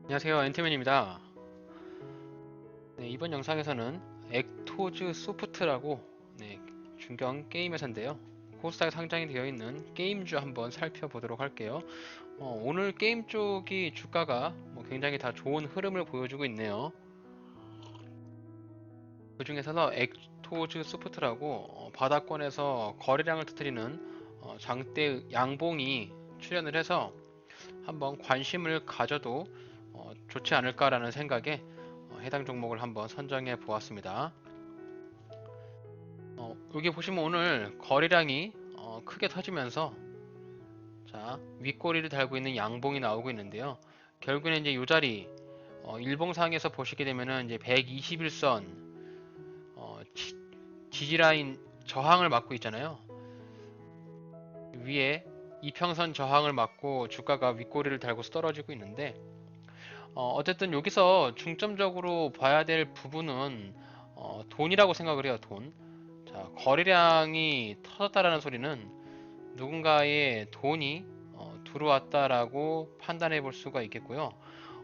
안녕하세요, 엔트맨입니다. 네, 이번 영상에서는 액토즈 소프트라고 중견 게임 회사인데요. 코스닥에 상장이 되어 있는 게임주 한번 살펴보도록 할게요. 오늘 게임 쪽이 주가가 굉장히 다 좋은 흐름을 보여주고 있네요. 그 중에서도 액토즈 소프트라고 바닥권에서 거래량을 터뜨리는 장대 양봉이 출현을 해서 한번 관심을 가져도 좋지 않을까라는 생각에 해당 종목을 한번 선정해 보았습니다. 여기 보시면 오늘 거래량이 크게 터지면서 윗꼬리를 달고 있는 양봉이 나오고 있는데요. 결국에는 이제 이 자리 일봉상에서 보시게 되면은 이제 121선 지지라인 저항을 막고 있잖아요. 위에 이평선 저항을 막고 주가가 윗꼬리를 달고서 떨어지고 있는데 어쨌든 여기서 중점적으로 봐야 될 부분은 돈이라고 생각을 해요. 돈. 거래량이 터졌다라는 소리는 누군가의 돈이 들어왔다라고 판단해 볼 수가 있겠고요.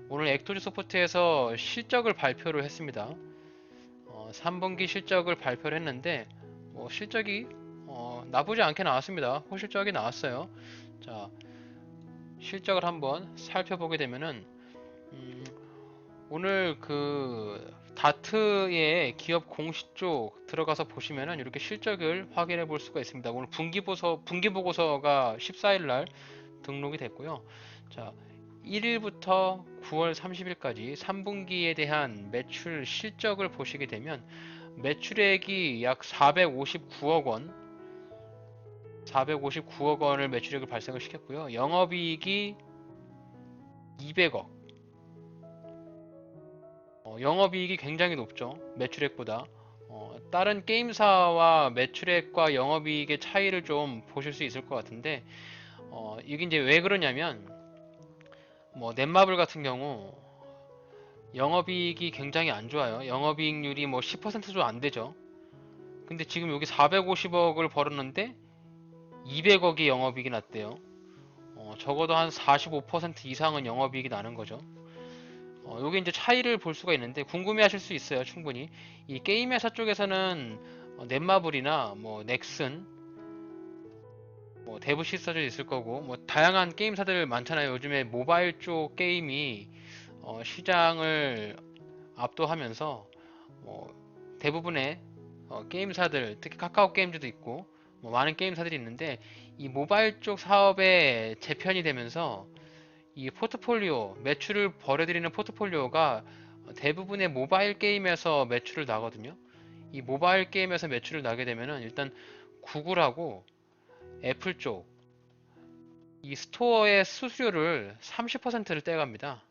오늘 액토즈 소프트에서 실적을 발표를 했습니다. 3분기 실적을 발표를 했는데 실적이 나쁘지 않게 나왔습니다. 호실적이 나왔어요. 자, 실적을 한번 살펴보게 되면은 오늘 그 다트의 기업 공시 쪽 들어가서 보시면은 이렇게 실적을 확인해 볼 수가 있습니다. 오늘 분기 보고서가 14일 날 등록이 됐고요. 자, 1일부터 9월 30일까지 3분기에 대한 매출 실적을 보시게 되면 매출액이 약 459억 원, 459억 원을 매출액을 발생을 시켰고요. 영업이익이 200억, 영업이익이 굉장히 높죠. 매출액보다. 다른 게임사와 매출액과 영업이익의 차이를 좀 보실 수 있을 것 같은데, 이게 이제 왜 그러냐면, 넷마블 같은 경우, 영업이익이 굉장히 안 좋아요. 영업이익률이 10%도 안 되죠. 근데 지금 여기 450억을 벌었는데, 200억이 영업이익이 났대요. 적어도 한 45% 이상은 영업이익이 나는 거죠. 요게 이제 차이를 볼 수가 있는데 궁금해 하실 수 있어요, 충분히. 이 게임 회사 쪽에서는 넷마블이나 넥슨, 데브 시스터즈 있을 거고, 다양한 게임사들 많잖아요. 요즘에 모바일 쪽 게임이 시장을 압도하면서 대부분의 게임사들, 특히 카카오 게임즈도 있고, 많은 게임사들이 있는데 이 모바일 쪽 사업에 재편이 되면서 이 포트폴리오, 매출을 벌여들이는 포트폴리오가 대부분의 모바일 게임에서 매출을 나거든요. 이 모바일 게임에서 매출을 나게 되면은 일단 구글하고 애플 쪽 이 스토어의 수수료를 30%를 떼갑니다.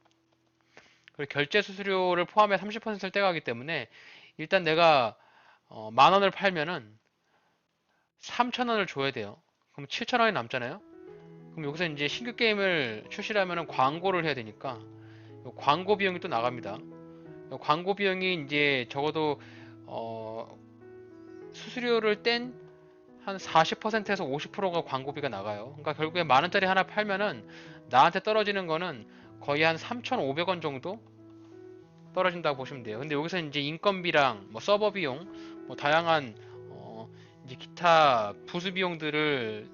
그리고 결제 수수료를 포함해 30%를 떼가기 때문에 일단 내가 만 원을 팔면은 3천 원을 줘야 돼요. 그럼 7천 원이 남잖아요. 그럼 여기서 이제 신규 게임을 출시하면은 광고를 해야 되니까 광고 비용이 또 나갑니다. 광고 비용이 이제 적어도 어, 수수료를 뗀 한 40%에서 50%가 광고비가 나가요. 그러니까 결국에 만 원짜리 하나 팔면은 나한테 떨어지는 거는 거의 한 3,500원 정도 떨어진다고 보시면 돼요. 근데 여기서 이제 인건비랑 서버 비용, 다양한 이제 기타 부수 비용들을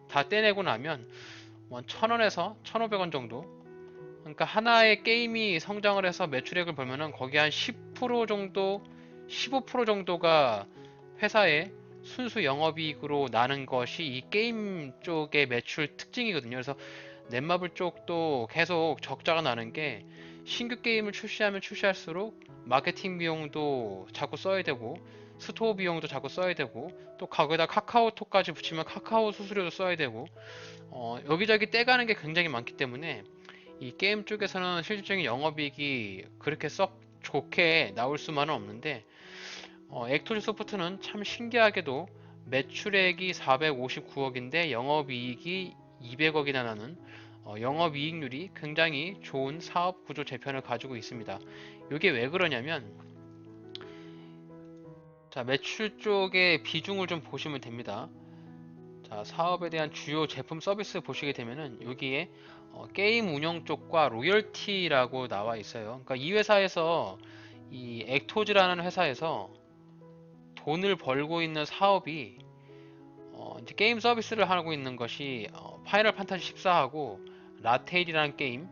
다 떼내고 나면 1,000원에서 1,500원 정도. 그러니까 하나의 게임이 성장을 해서 매출액을 벌면은 거기 한 10% 정도, 15% 정도가 회사의 순수 영업이익으로 나는 것이 이 게임 쪽의 매출 특징이거든요. 그래서 넷마블 쪽도 계속 적자가 나는 게 신규 게임을 출시하면 출시할수록 마케팅 비용도 자꾸 써야 되고 스토어 비용도 자꾸 써야 되고 또 거기다 카카오톡까지 붙이면 카카오 수수료도 써야 되고 여기저기 떼가는 게 굉장히 많기 때문에 이 게임 쪽에서는 실질적인 영업이익이 그렇게 썩 좋게 나올 수만은 없는데 액토리 소프트는 참 신기하게도 매출액이 459억인데 영업이익이 200억이나 나는 영업이익률이 굉장히 좋은 사업 구조 재편을 가지고 있습니다. 이게 왜 그러냐면 매출 쪽의 비중을 좀 보시면 됩니다. 자, 사업에 대한 주요 제품 서비스 보시게 되면은 여기에 게임 운영 쪽과 로열티라고 나와 있어요. 그러니까 이 회사에서 이 액토즈라는 회사에서 돈을 벌고 있는 사업이 이제 게임 서비스를 하고 있는 것이 파이널 판타지 14하고 라테일이라는 게임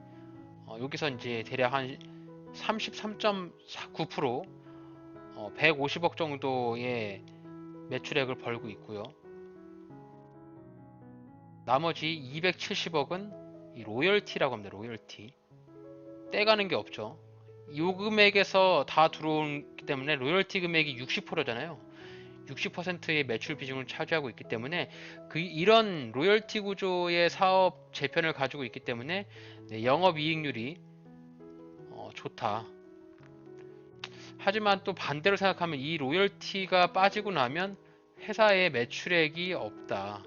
여기서 이제 대략 한 33.9% 150억 정도의 매출액을 벌고 있고요. 나머지 270억은 이 로열티라고 합니다. 로열티. 떼가는 게 없죠. 요 금액에서 다 들어오기 때문에 로열티 금액이 60%잖아요. 60%의 매출 비중을 차지하고 있기 때문에 이런 로열티 구조의 사업 재편을 가지고 있기 때문에 네, 영업이익률이 좋다. 하지만 또 반대로 생각하면 이 로열티가 빠지고 나면 회사의 매출액이 없다.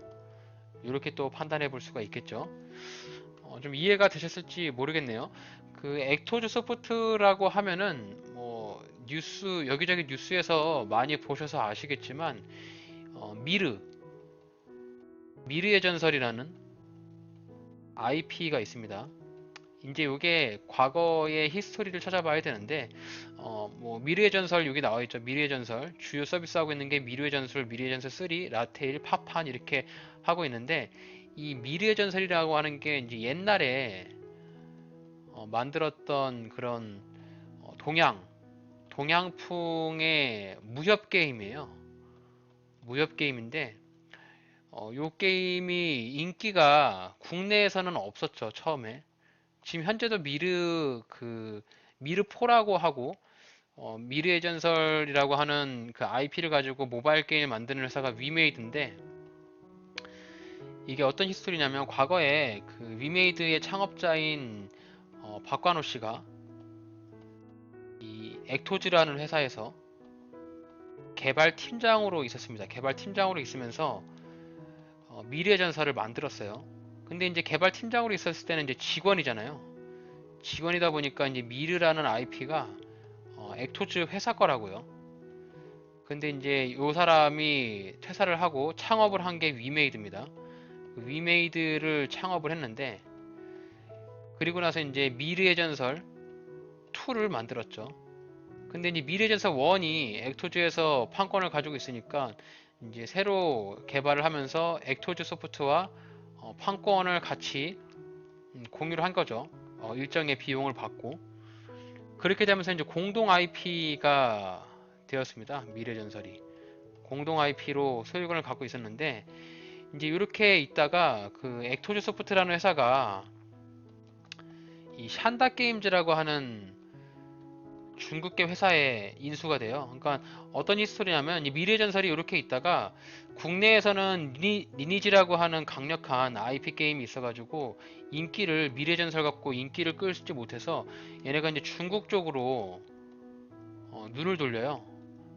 이렇게 또 판단해 볼 수가 있겠죠. 좀 이해가 되셨을지 모르겠네요. 그 액토즈 소프트라고 하면은 뭐 뉴스 여기저기 뉴스에서 많이 보셔서 아시겠지만 미르의 전설이라는 IP가 있습니다. 이제 이게 과거의 히스토리를 찾아봐야 되는데 뭐 미르의 전설 여기 나와 있죠. 미르의 전설 주요 서비스하고 있는 게 미르의 전설, 미르의 전설 3, 라테일, 파판 이렇게 하고 있는데 이 미르의 전설이라고 하는 게 이제 옛날에 만들었던 그런 동양풍의 무협 게임이에요. 무협 게임인데 요 게임이 인기가 국내에서는 없었죠. 처음에. 지금 현재도 미르4라고 하고 미르의 전설이라고 하는 그 IP를 가지고 모바일 게임을 만드는 회사가 위메이드인데 이게 어떤 히스토리냐면 과거에 그 위메이드의 창업자인 박관호 씨가 이 액토즈라는 회사에서 개발팀장으로 있었습니다. 개발팀장으로 있으면서 미래의 전설을 만들었어요. 근데 이제 개발팀장으로 있었을 때는 이제 직원이잖아요. 직원이다 보니까 이제 미르라는 IP가 액토즈 회사 거라고요. 근데 이제 요 사람이 퇴사를 하고 창업을 한 게 위메이드입니다. 그 위메이드를 창업을 했는데 그리고 나서 이제 미르의 전설 2를 만들었죠. 근데 이제 미래의 전설 1이 액토즈에서 판권을 가지고 있으니까 이제 새로 개발을 하면서 액토즈 소프트와 판권을 같이 공유를 한 거죠. 일정의 비용을 받고 그렇게 되면서 이제 공동 IP가 되었습니다. 미래 전설이 공동 IP로 소유권을 갖고 있었는데 이제 이렇게 있다가 그 액토즈 소프트라는 회사가 이 샨다 게임즈라고 하는 중국계 회사에 인수가 돼요. 그러니까 어떤 히스토리냐면 이 미래전설이 이렇게 있다가 국내에서는 리니지라고 하는 강력한 IP 게임이 있어가지고 인기를 미래전설 갖고 인기를 끌지 못해서 얘네가 이제 중국 쪽으로 눈을 돌려요.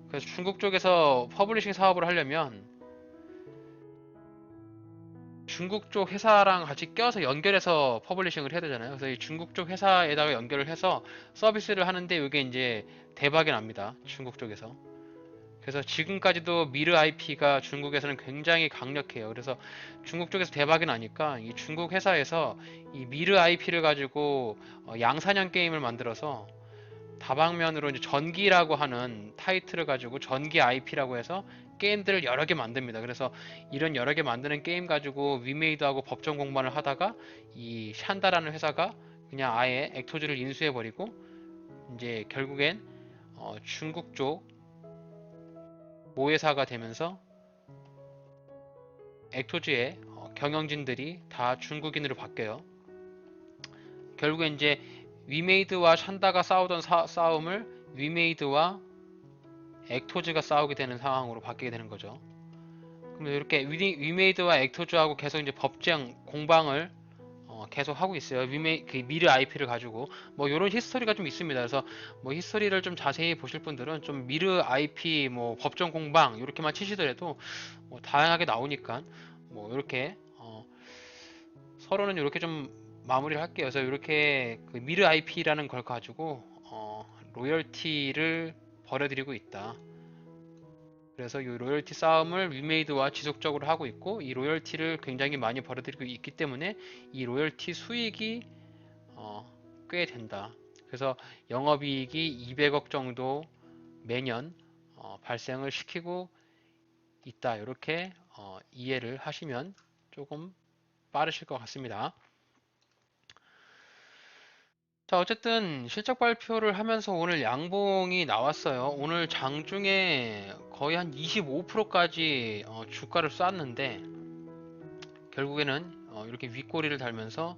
그래서 중국 쪽에서 퍼블리싱 사업을 하려면 중국 쪽 회사랑 같이 껴서 연결해서 퍼블리싱을 해야 되잖아요. 그래서 이 중국 쪽 회사에다가 연결을 해서 서비스를 하는데 이게 이제 대박이 납니다. 중국 쪽에서. 그래서 지금까지도 미르 IP가 중국에서는 굉장히 강력해요. 그래서 중국 쪽에서 대박이 나니까 이 중국 회사에서 이 미르 IP를 가지고 양산형 게임을 만들어서 다방면으로 이제 전기라고 하는 타이틀을 가지고 전기 IP라고 해서 게임들을 여러 개 만듭니다. 그래서 이런 여러 개 만드는 게임 가지고 위메이드하고 법정 공방을 하다가 이 샨다라는 회사가 그냥 아예 액토즈를 인수해버리고 이제 결국엔 중국 쪽 모회사가 되면서 액토즈의 경영진들이 다 중국인으로 바뀌어요. 결국엔 이제 위메이드와 샨다가 싸우던 싸움을 위메이드와 액토즈가 싸우게 되는 상황으로 바뀌게 되는 거죠. 그럼 이렇게 위메이드와 액토즈하고 계속 이제 법정 공방을 계속 하고 있어요. 그 미르 IP를 가지고 뭐 이런 히스토리가 좀 있습니다. 그래서 뭐 히스토리를 좀 자세히 보실 분들은 좀 미르 IP 뭐 법정 공방 이렇게만 치시더라도 뭐 다양하게 나오니까 뭐 이렇게 서로는 이렇게 좀 마무리를 할게요. 그래서 이렇게 그 미르 IP라는 걸 가지고 로열티를 벌어들이고 있다. 그래서 이 로열티 싸움을 위메이드와 지속적으로 하고 있고, 이 로열티를 굉장히 많이 벌어들이고 있기 때문에 이 로열티 수익이 꽤 된다. 그래서 영업이익이 200억 정도 매년 발생을 시키고 있다. 이렇게 이해를 하시면 조금 빠르실 것 같습니다. 자, 어쨌든 실적 발표를 하면서 오늘 양봉이 나왔어요. 오늘 장중에 거의 한 25%까지 주가를 쐈는데 결국에는 이렇게 윗꼬리를 달면서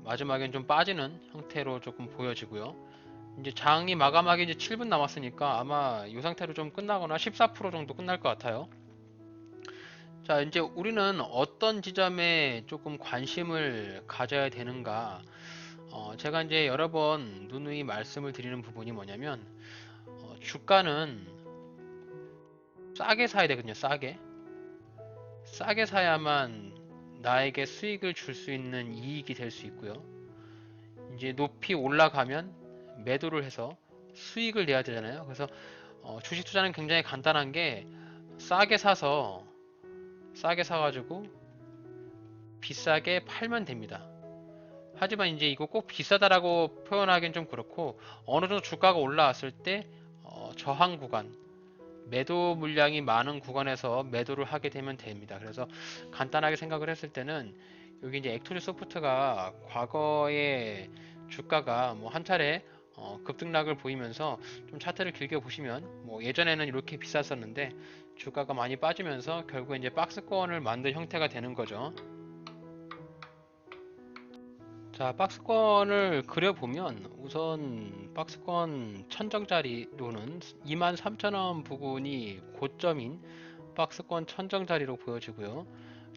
마지막엔 좀 빠지는 형태로 조금 보여지고요. 이제 장이 마감하기 이제 7분 남았으니까 아마 이 상태로 좀 끝나거나 14% 정도 끝날 것 같아요. 자, 이제 우리는 어떤 지점에 조금 관심을 가져야 되는가? 제가 이제 여러 번 누누이 말씀을 드리는 부분이 뭐냐면, 주가는 싸게 사야 되거든요, 싸게. 싸게 사야만 나에게 수익을 줄 수 있는 이익이 될 수 있고요. 이제 높이 올라가면 매도를 해서 수익을 내야 되잖아요. 그래서 주식 투자는 굉장히 간단한 게 싸게 사서 싸게 사가지고 비싸게 팔면 됩니다. 하지만 이제 이거 꼭 비싸다라고 표현하기는 좀 그렇고 어느 정도 주가가 올라왔을 때 저항 구간, 매도 물량이 많은 구간에서 매도를 하게 되면 됩니다. 그래서 간단하게 생각을 했을 때는 여기 이제 액토리 소프트가 과거에 주가가 뭐 한 차례 급등락을 보이면서 좀 차트를 길게 보시면 뭐 예전에는 이렇게 비쌌었는데 주가가 많이 빠지면서 결국에 이제 박스권을 만든 형태가 되는 거죠. 자, 박스권을 그려보면 우선 박스권 천정자리로는 23,000원 부근이 고점인 박스권 천정자리로 보여지고요.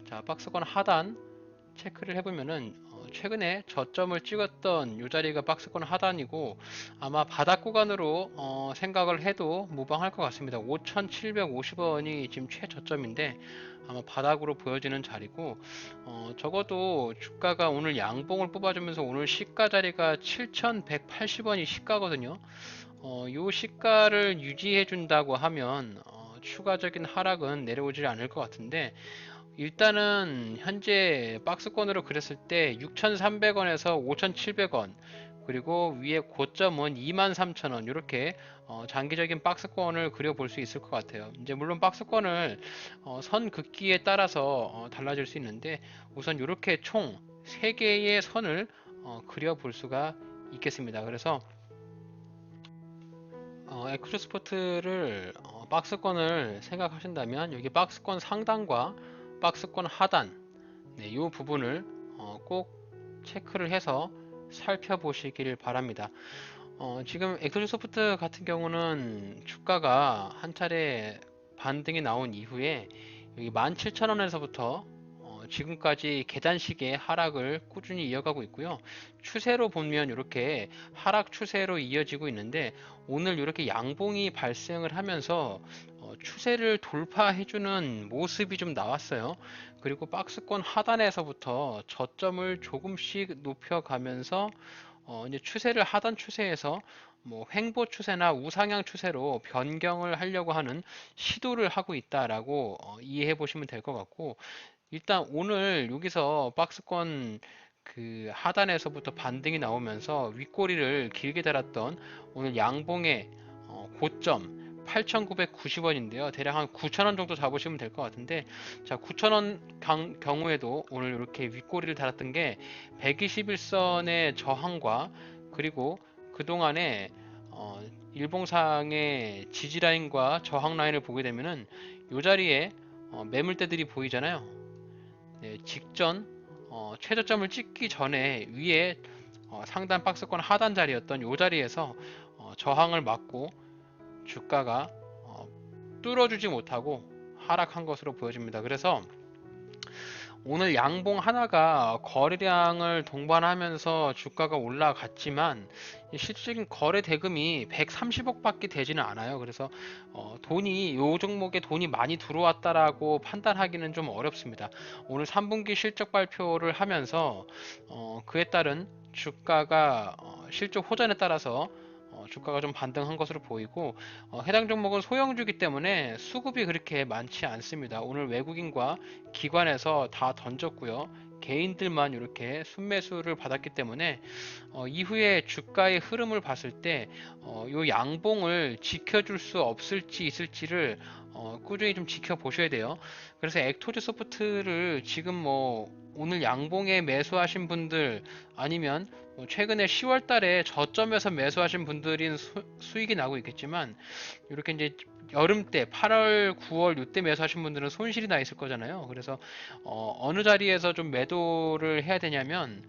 자, 박스권 하단 체크를 해보면은 최근에 저점을 찍었던 이 자리가 박스권 하단이고 아마 바닥 구간으로 생각을 해도 무방할 것 같습니다. 5,750원이 지금 최저점인데 아마 바닥으로 보여지는 자리고 적어도 주가가 오늘 양봉을 뽑아주면서 오늘 시가 자리가 7,180원이 시가거든요. 이 시가를 유지해 준다고 하면 추가적인 하락은 내려오지 않을 것 같은데 일단은 현재 박스권으로 그렸을 때 6,300원에서 5,700원 그리고 위에 고점은 23,000원 이렇게 장기적인 박스권을 그려볼 수 있을 것 같아요. 이제 물론 박스권을 선 긋기에 따라서 달라질 수 있는데 우선 이렇게 총 3개의 선을 그려볼 수가 있겠습니다. 그래서 에크소스포트를 박스권을 생각하신다면 여기 박스권 상단과 박스권 하단 네, 이 부분을 꼭 체크를 해서 살펴보시길 바랍니다. 지금 엑소소프트 같은 경우는 주가가 한 차례 반등이 나온 이후에 여기 17,000원에서부터 지금까지 계단식의 하락을 꾸준히 이어가고 있고요. 추세로 보면 이렇게 하락 추세로 이어지고 있는데 오늘 이렇게 양봉이 발생을 하면서 추세를 돌파해주는 모습이 좀 나왔어요. 그리고 박스권 하단에서부터 저점을 조금씩 높여가면서 이제 추세를 하단 추세에서 뭐 횡보 추세나 우상향 추세로 변경을 하려고 하는 시도를 하고 있다라고 이해해 보시면 될 것 같고 일단 오늘 여기서 박스권 그 하단에서부터 반등이 나오면서 윗꼬리를 길게 달았던 오늘 양봉의 고점 8,990원인데요. 대략 한 9,000원 정도 잡으시면 될 것 같은데 자 9,000원 경우에도 오늘 이렇게 윗꼬리를 달았던 게 121선의 저항과 그리고 그동안에 일봉상의 지지라인과 저항 라인을 보게 되면은 이 자리에 매물대들이 보이잖아요. 네, 직전 최저점을 찍기 전에 위에 상단 박스권 하단 자리였던 이 자리에서 저항을 맞고 주가가 뚫어주지 못하고 하락한 것으로 보여집니다. 그래서 오늘 양봉 하나가 거래량을 동반하면서 주가가 올라갔지만 실질적인 거래 대금이 130억 밖에 되지는 않아요. 그래서 돈이 이 종목에 돈이 많이 들어왔다라고 판단하기는 좀 어렵습니다. 오늘 3분기 실적 발표를 하면서 그에 따른 주가가 실적 호전에 따라서 주가가 좀 반등한 것으로 보이고 해당 종목은 소형주기 때문에 수급이 그렇게 많지 않습니다. 오늘 외국인과 기관에서 다 던졌고요. 개인들만 이렇게 순매수를 받았기 때문에 이후에 주가의 흐름을 봤을 때 요 양봉을 지켜줄 수 없을지 있을지를 꾸준히 좀 지켜보셔야 돼요. 그래서 액토즈 소프트를 지금 뭐 오늘 양봉에 매수하신 분들 아니면 뭐 최근에 10월 달에 저점에서 매수하신 분들인 수익이 나고 있겠지만 이렇게 이제 여름 때 8월, 9월 이때 매수하신 분들은 손실이 나 있을 거잖아요. 그래서 어느 자리에서 좀 매도를 해야 되냐면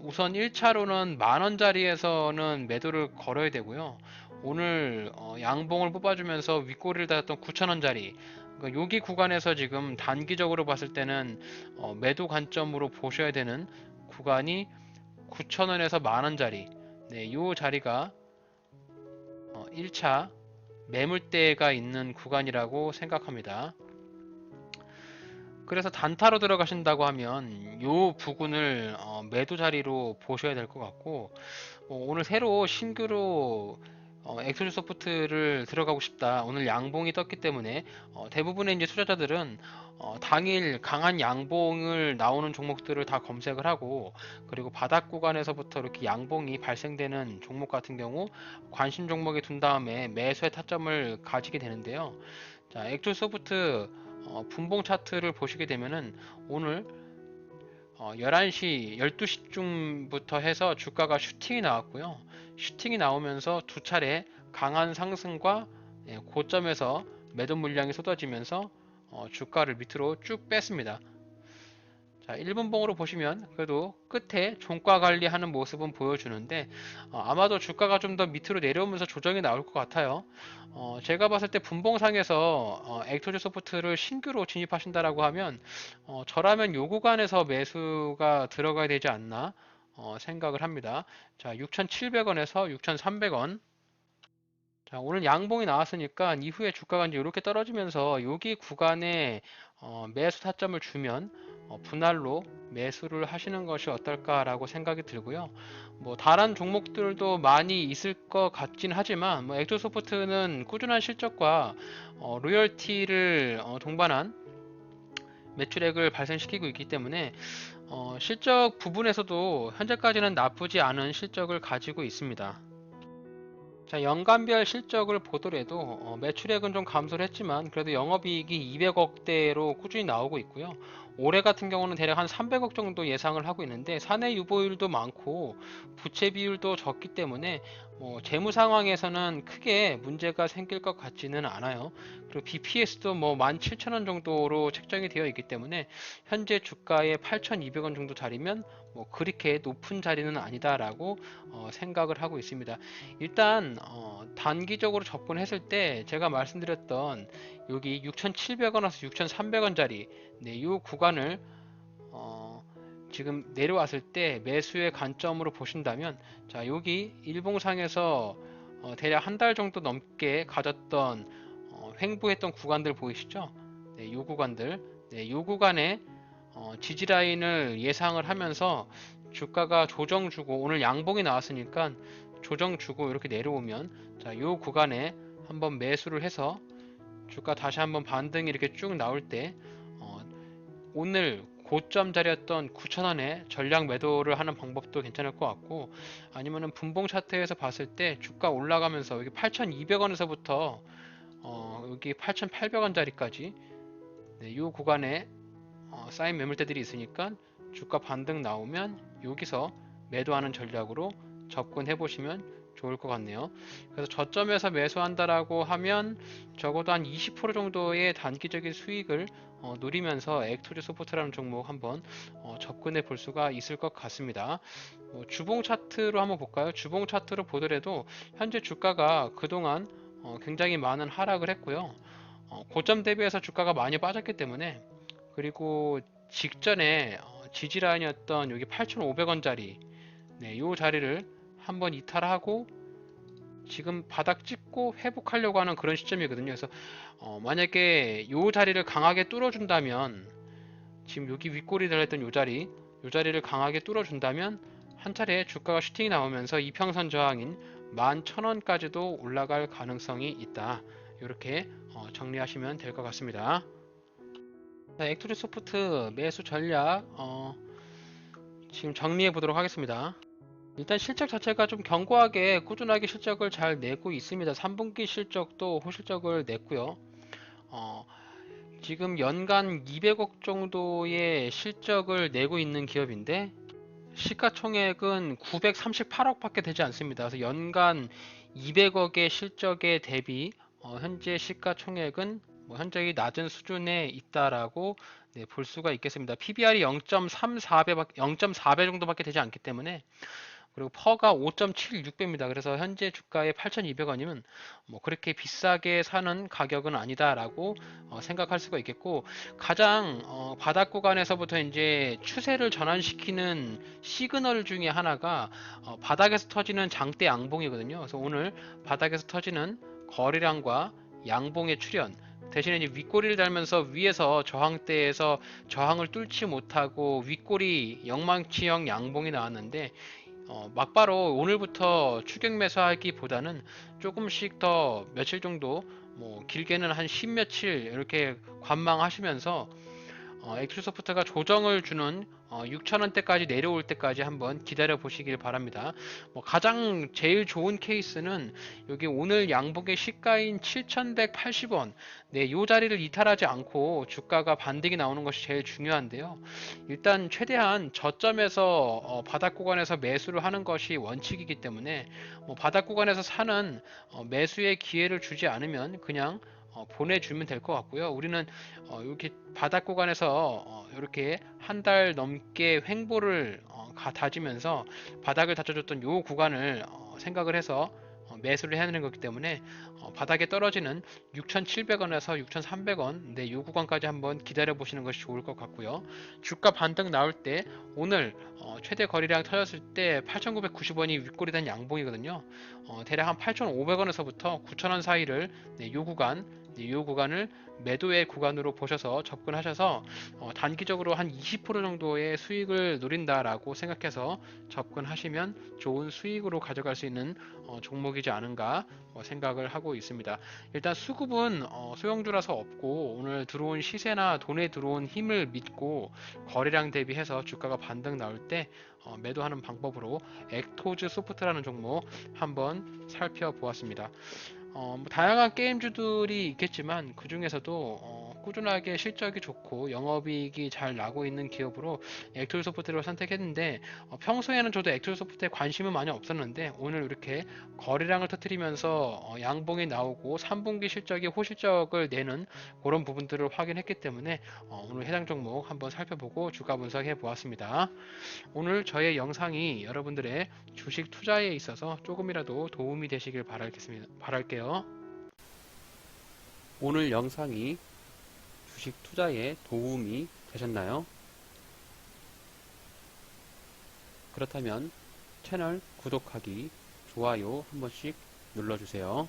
우선 1차로는 만 원짜리에서는 매도를 걸어야 되고요. 오늘 양봉을 뽑아주면서 윗꼬리를 달았던 9,000원짜리 그러니까 여기 구간에서 지금 단기적으로 봤을 때는 매도 관점으로 보셔야 되는 구간이 9,000원에서 만원짜리 네, 요 자리가 1차 매물대가 있는 구간이라고 생각합니다. 그래서 단타로 들어가신다고 하면 요 부분을 매도 자리로 보셔야 될 것 같고 오늘 새로 신규로 엑소즈 소프트를 들어가고 싶다. 오늘 양봉이 떴기 때문에 대부분의 이제 투자자들은 당일 강한 양봉을 나오는 종목들을 다 검색을 하고 그리고 바닥 구간에서부터 이렇게 양봉이 발생되는 종목 같은 경우 관심 종목에 둔 다음에 매수의 타점을 가지게 되는데요. 자, 엑소즈 소프트 분봉 차트를 보시게 되면은 오늘 11시, 12시쯤부터 해서 주가가 슈팅이 나왔고요. 슈팅이 나오면서 두 차례 강한 상승과 고점에서 매도 물량이 쏟아지면서 주가를 밑으로 쭉 뺐습니다. 자, 1분봉으로 보시면 그래도 끝에 종가 관리하는 모습은 보여주는데 아마도 주가가 좀 더 밑으로 내려오면서 조정이 나올 것 같아요. 제가 봤을 때 분봉상에서 액토즈 소프트를 신규로 진입하신다라고 하면 저라면 요 구간에서 매수가 들어가야 되지 않나 생각을 합니다. 자, 6,700원에서 6,300원. 자, 오늘 양봉이 나왔으니까 이후에 주가가 이제 이렇게 떨어지면서 여기 구간에 매수 타점을 주면 분할로 매수를 하시는 것이 어떨까라고 생각이 들고요. 뭐 다른 종목들도 많이 있을 것 같긴 하지만 뭐 엑소소프트는 꾸준한 실적과 로열티를 동반한 매출액을 발생시키고 있기 때문에 실적 부분에서도 현재까지는 나쁘지 않은 실적을 가지고 있습니다. 자, 연간별 실적을 보더라도 매출액은 좀 감소를 했지만 그래도 영업이익이 200억대로 꾸준히 나오고 있고요. 올해 같은 경우는 대략 한 300억 정도 예상을 하고 있는데 사내 유보율도 많고 부채 비율도 적기 때문에 뭐 재무 상황에서는 크게 문제가 생길 것 같지는 않아요. 그리고 BPS도 뭐 17,000원 정도로 책정이 되어 있기 때문에 현재 주가의 8,200원 정도 자리면 뭐 그렇게 높은 자리는 아니다라고 생각을 하고 있습니다. 일단 단기적으로 접근했을 때 제가 말씀드렸던 여기 6,700원에서 6,300원짜리 네, 이 구간을 지금 내려왔을 때 매수의 관점으로 보신다면 자 여기 일봉상에서 대략 한 달 정도 넘게 가졌던 횡보했던 구간들 보이시죠? 네, 이 구간들 네, 이 구간에 지지 라인을 예상을 하면서 주가가 조정 주고 오늘 양봉이 나왔으니까 조정 주고 이렇게 내려오면 자, 요 구간에 한번 매수를 해서 주가 다시 한번 반등이 이렇게 쭉 나올 때 오늘 고점 자리였던 9,000원에 전량 매도를 하는 방법도 괜찮을 것 같고 아니면은 분봉 차트에서 봤을 때 주가 올라가면서 여기 8,200원에서부터 여기 8,800원짜리까지 네, 이 구간에 쌓인 매물대들이 있으니까 주가 반등 나오면 여기서 매도하는 전략으로 접근해 보시면 좋을 것 같네요. 그래서 저점에서 매수한다라고 하면 적어도 한 20% 정도의 단기적인 수익을 누리면서 액토즈 소프트라는 종목 한번 접근해 볼 수가 있을 것 같습니다. 주봉 차트로 한번 볼까요? 주봉 차트로 보더라도 현재 주가가 그동안 굉장히 많은 하락을 했고요. 고점 대비해서 주가가 많이 빠졌기 때문에 그리고 직전에 지지라인이었던 여기 8,500원짜리 네, 요 자리를 한번 이탈하고 지금 바닥 찍고 회복하려고 하는 그런 시점이거든요. 그래서 만약에 요 자리를 강하게 뚫어준다면 지금 여기 윗골이 달렸던 요 자리를 강하게 뚫어준다면 한 차례 주가가 슈팅이 나오면서 이평선 저항인 11,000원까지도 올라갈 가능성이 있다. 이렇게 정리하시면 될 것 같습니다. 자, 액토리소프트 매수 전략 지금 정리해 보도록 하겠습니다. 일단 실적 자체가 좀 견고하게 꾸준하게 실적을 잘 내고 있습니다. 3분기 실적도 호실적을 냈고요. 어, 지금 연간 200억 정도의 실적을 내고 있는 기업인데 시가총액은 938억 밖에 되지 않습니다. 그래서 연간 200억의 실적에 대비 현재 시가총액은 현저히 낮은 수준에 있다라고 볼 수가 있겠습니다. PBR이 0.4배 정도밖에 되지 않기 때문에, 그리고 퍼가 5.76배입니다. 그래서 현재 주가의 8,200원이면 뭐 그렇게 비싸게 사는 가격은 아니다라고 생각할 수가 있겠고, 가장 바닥 구간에서부터 이제 추세를 전환시키는 시그널 중에 하나가 바닥에서 터지는 장대 양봉이거든요. 그래서 오늘 바닥에서 터지는 거래량과 양봉의 출현, 대신에 이제 윗꼬리를 달면서 위에서 저항대에서 저항을 뚫지 못하고 윗꼬리 영망치형 양봉이 나왔는데, 막바로 오늘부터 추격 매수하기보다는 조금씩 더 며칠 정도, 뭐 길게는 한 10 며칠 이렇게 관망하시면서 액트소프트가 조정을 주는 6,000원대까지 내려올 때까지 한번 기다려 보시길 바랍니다. 뭐 가장 제일 좋은 케이스는 여기 오늘 양봉의 시가인 7,180원, 네, 이 자리를 이탈하지 않고 주가가 반등이 나오는 것이 제일 중요한데요. 일단 최대한 저점에서 바닥 구간에서 매수를 하는 것이 원칙이기 때문에 뭐 바닥 구간에서 사는 매수의 기회를 주지 않으면 그냥 보내주면 될 것 같고요. 우리는 이렇게 바닥 구간에서 이렇게 한 달 넘게 횡보를 다지면서 바닥을 다져줬던 이 구간을 생각을 해서 매수를 해야 되는 거기 때문에 바닥에 떨어지는 6,700원에서 6,300원, 네, 이 구간까지 한번 기다려 보시는 것이 좋을 것 같고요. 주가 반등 나올 때 오늘 최대 거래량 터졌을 때 8,990원이 윗골이 된 양봉이거든요. 대략 한 8,500원에서부터 9,000원 사이를, 네, 이 구간, 네, 이 구간을 매도의 구간으로 보셔서 접근하셔서 단기적으로 한 20% 정도의 수익을 노린다라고 생각해서 접근하시면 좋은 수익으로 가져갈 수 있는 종목이지 않은가 생각을 하고 있습니다. 일단 수급은 소형주라서 없고, 오늘 들어온 시세나 돈에 들어온 힘을 믿고 거래량 대비해서 주가가 반등 나올 때 매도하는 방법으로 액토즈 소프트라는 종목 한번 살펴보았습니다. 뭐 다양한 게임주들이 있겠지만 그 중에서도 꾸준하게 실적이 좋고 영업이익이 잘 나고 있는 기업으로 액툴 소프트를 선택했는데, 평소에는 저도 액툴 소프트에 관심은 많이 없었는데 오늘 이렇게 거래량을 터뜨리면서 양봉이 나오고 3분기 실적이 호실적을 내는 그런 부분들을 확인했기 때문에 오늘 해당 종목 한번 살펴보고 주가 분석해 보았습니다. 오늘 저의 영상이 여러분들의 주식 투자에 있어서 조금이라도 도움이 되시길 바랄게요. 오늘 영상이 주식 투자에 도움이 되셨나요? 그렇다면 채널 구독하기, 좋아요 한 번씩 눌러주세요.